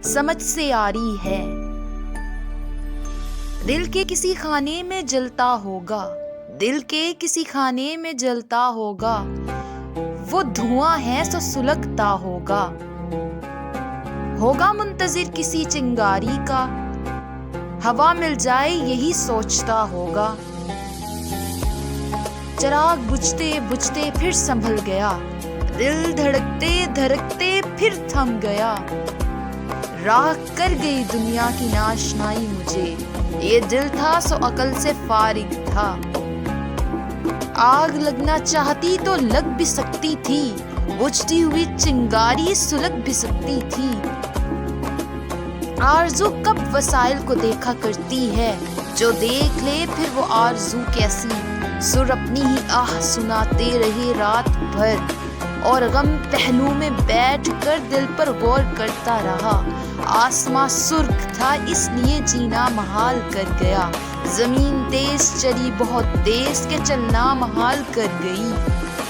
سمجھ سے آری ہے۔ دل کے کسی خانے میں جلتا ہوگا، دل کے کسی خانے میں جلتا ہوگا، وہ دھواں ہے سو سلگتا ہوگا، ہوگا منتظر کسی چنگاری کا، ہوا مل جائے یہی سوچتا ہوگا۔ چراغ بجھتے بجھتے پھر سنبھل گیا، دل دھڑکتے دھڑکتے پھر تھم گیا، راہ کر گئی دنیا کی ناشنائی مجھے، یہ دل تھا سو عقل سے فارغ تھا۔ آگ لگنا چاہتی تو لگ بھی سکتی تھی، بجھتی ہوئی چنگاری سلگ بھی سکتی تھی۔ آرزو کب وسائل کو دیکھا کرتی ہے، جو دیکھ لے پھر وہ آرزو کیسی، سر اپنی ہی آہ سناتے رہے رات بھر، اور غم پہلو میں بیٹھ کر دل پر غور کرتا رہا۔ آسماں سرخ تھا اس لیے جینا محال کر گیا، زمین تیز چلی بہت تیز کہ چلنا محال کر گئی۔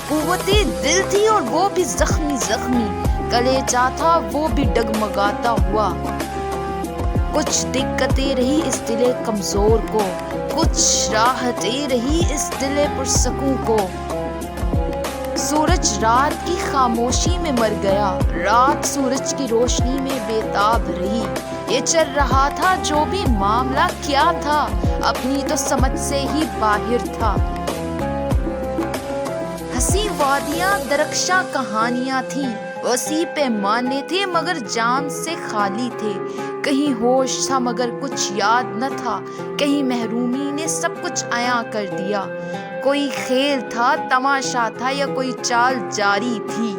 قوتِ دل تھی اور وہ بھی زخمی زخمی، کلیجہ تھا وہ بھی ڈگمگاتا ہوا۔ کچھ دقتیں رہی اس دل کمزور کو، کچھ راحتیں رہی اس دل پرسکون کو۔ سورج رات کی خاموشی میں مر گیا، رات سورج کی روشنی میں بے تاب رہی۔ یہ چل رہا تھا جو بھی معاملہ کیا تھا، اپنی تو سمجھ سے ہی باہر تھا۔ ہنسی وادیاں درخشاں کہانیاں تھیں، وسیع پیمانے تھے مگر جان سے خالی تھے، کہیں ہوش تھا مگر کچھ یاد نہ تھا، کہیں محرومی نے سب کچھ عیاں کر دیا۔ کوئی کھیل تھا، تماشا تھا یا کوئی چال جاری تھی،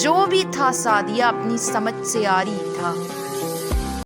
جو بھی تھا سعدیہ اپنی سمجھ سے آری تھا۔